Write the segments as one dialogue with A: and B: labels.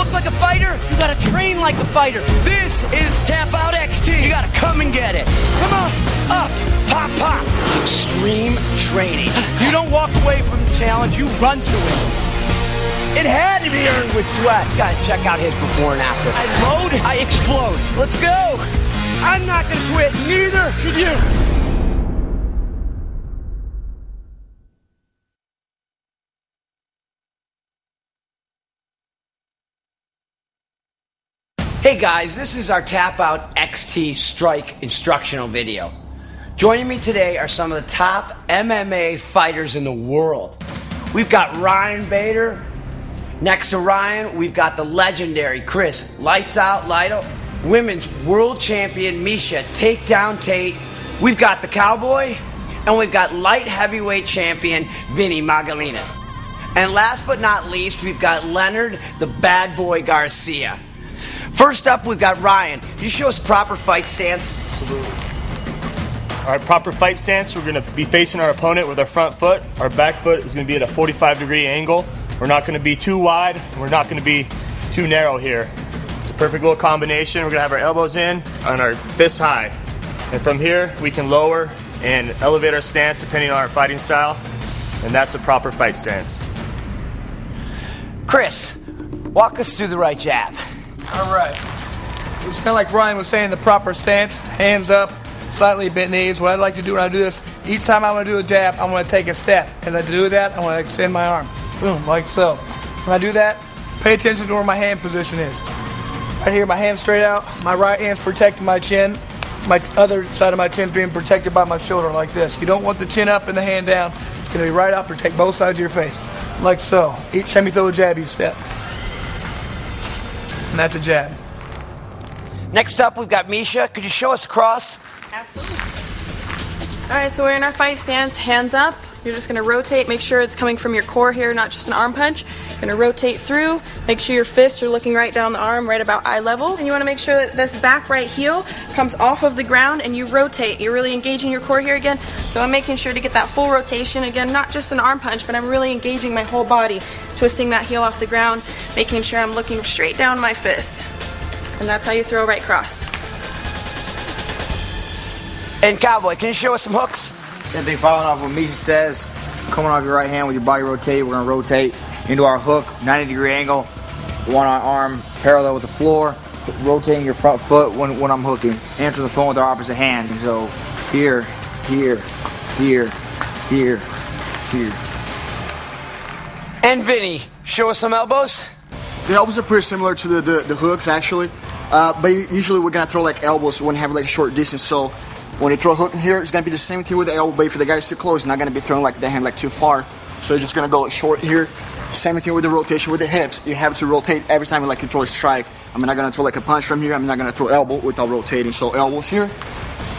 A: look like a fighter, you gotta train like a fighter. This is TapouT XT. You gotta come and get it. Come on, up, pop, pop. It's extreme training. You don't walk away from the challenge, you run to it. It had to be earned with sweat. You gotta check out his before and after. I load, I explode. Let's go. I'm not gonna quit, neither should you. Hey guys, this is our TapouT XT Strike instructional video. Joining me today are some of the top MMA fighters in the world. We've got Ryan Bader. Next to Ryan, we've got the legendary Chris Lights Out Lido, women's world champion Misha Takedown Tate. We've got the Cowboy, and we've got light heavyweight champion Vinny Magalinas. And last but not least, we've got Leonard the Bad Boy Garcia. First up, we've got Ryan. Can you show us proper fight stance?
B: Absolutely. All right, proper fight stance. We're going to be facing our opponent with our front foot. Our back foot is going to be at a 45-degree angle. We're not going to be too wide. We're not going to be too narrow here. It's a perfect little combination. We're going to have our elbows in and our fists high. And from here, we can lower and elevate our stance depending on our fighting style. And that's a proper fight stance.
A: Chris, walk us through the right jab.
C: All right. It was kind of like Ryan was saying, the proper stance, hands up, slightly bent knees. What I'd like to do when I do this, each time I'm going to do a jab, I'm going to take a step. As I do that, I'm going to extend my arm. Boom, like so. When I do that, pay attention to where my hand position is. Right here, my hand's straight out. My right hand's protecting my chin. My other side of my chin's being protected by my shoulder, like this. You don't want the chin up and the hand down. It's going to be right out, protect both sides of your face. Like so. Each time you throw a jab, you step. And that's a jab.
A: Next up, we've got Misha. Could you show us a cross?
D: Absolutely. All right, so we're in our fight stance, hands up. You're just going to rotate, make sure it's coming from your core here, not just an arm punch. You're going to rotate through, make sure your fists are looking right down the arm, right about eye level. And you want to make sure that this back right heel comes off of the ground and you rotate. You're really engaging your core here again. So I'm making sure to get that full rotation. Again, not just an arm punch, but I'm really engaging my whole body, twisting that heel off the ground, making sure I'm looking straight down my fist. And that's how you throw a right cross.
A: And Cowboy, can you show us some hooks?
E: Same thing, following off what Misha says, coming off your right hand with your body rotated, we're going to rotate into our hook, 90-degree angle, one arm parallel with the floor, rotating your front foot when I'm hooking, answering the phone with our opposite hand. And so here, here, here, here, here.
A: And Vinny, show us some elbows.
F: The elbows are pretty similar to the hooks, actually. But usually we're going to throw like elbows when we have like a short distance. So when you throw a hook in here, it's going to be the same thing with the elbow, but if the guy's too close, not going to be throwing like the hand like too far. So you're just going to go like short here. Same thing with the rotation with the hips. You have to rotate every time you like to throw a strike. I'm not going to throw like a punch from here. I'm not going to throw elbow without rotating. So elbows here,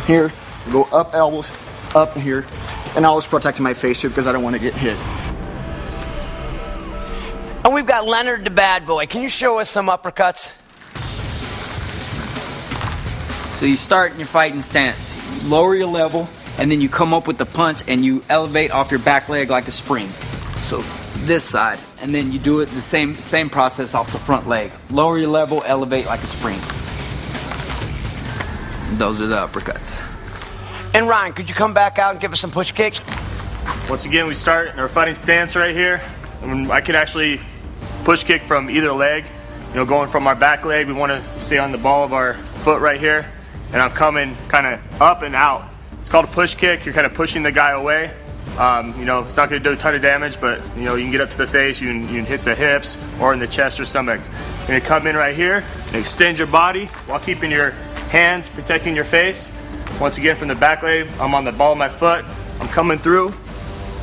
F: here, go up elbows, up here. And always protecting my face here because I don't want to get hit.
A: And we've got Leonard the Bad Boy. Can you show us some uppercuts?
G: So you start in your fighting stance, you lower your level, and then you come up with the punch and you elevate off your back leg like a spring. So this side, and then you do it the same process off the front leg. Lower your level, elevate like a spring. Those are the uppercuts.
A: And Ryan, could you come back out and give us some push kicks?
B: Once again, we start in our fighting stance right here. And I can actually push kick from either leg. You know, going from our back leg, we want to stay on the ball of our foot right here. And I'm coming kind of up and out. It's called a push kick. You're kind of pushing the guy away. You know, it's not going to do a ton of damage, but you know, you can get up to the face, you can hit the hips or in the chest or stomach. You're going to come in right here and extend your body while keeping your hands protecting your face. Once again, from the back leg, I'm on the ball of my foot. I'm coming through,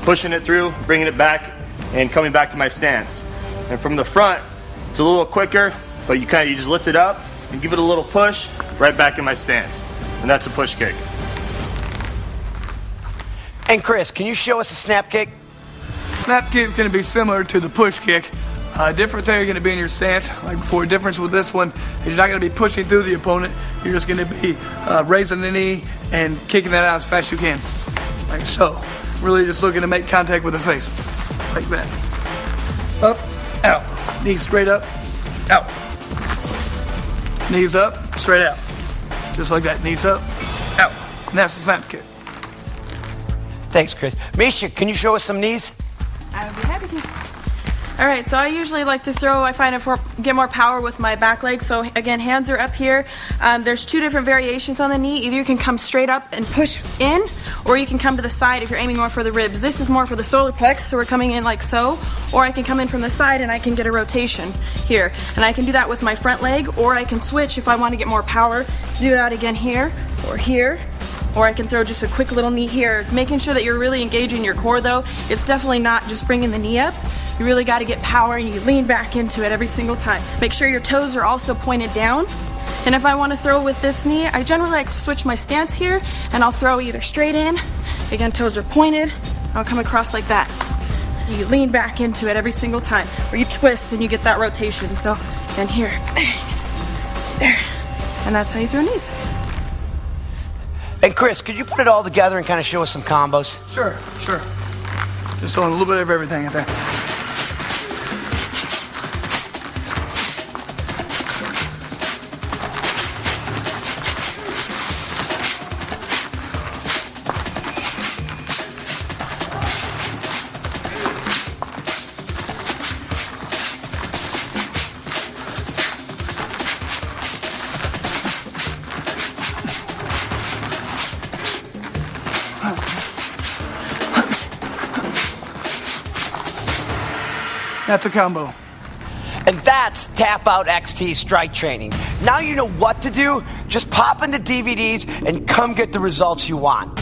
B: pushing it through, bringing it back, and coming back to my stance. And from the front, it's a little quicker, but you just lift it up and give it a little push, right back in my stance. And that's a push kick.
A: And Chris, can you show us a snap kick?
C: Snap kick is going to be similar to the push kick. Different thing you're going to be in your stance. Like before, difference with this one is you're not going to be pushing through the opponent. You're just going to be raising the knee and kicking that out as fast as you can. Like so. Really just looking to make contact with the face. Like that. Up, out. Knee straight up, out. Knees up, straight out. Just like that, knees up, out. And that's the snap kick.
A: Thanks, Chris. Misha, can you show us some knees?
D: I would be happy to. All right, so I usually like to throw, I find get more power with my back leg. So again, hands are up here. There's two different variations on the knee. Either you can come straight up and push in, or you can come to the side if you're aiming more for the ribs. This is more for the solar plex, so we're coming in like so. Or I can come in from the side and I can get a rotation here. And I can do that with my front leg, or I can switch if I want to get more power. Do that again here, or I can throw just a quick little knee here. Making sure that you're really engaging your core though. It's definitely not just bringing the knee up. You really got to get power and you lean back into it every single time. Make sure your toes are also pointed down. And if I want to throw with this knee, I generally like to switch my stance here and I'll throw either straight in, again toes are pointed, I'll come across like that. You lean back into it every single time, or you twist and you get that rotation. So again here, there, and that's how you throw knees.
A: And Chris, could you put it all together and kind of show us some combos?
C: Sure. Just on a little bit of everything, I think. That's a combo.
A: And that's TapouT XT strike training. Now you know what to do. Just pop in the DVDs and come get the results you want.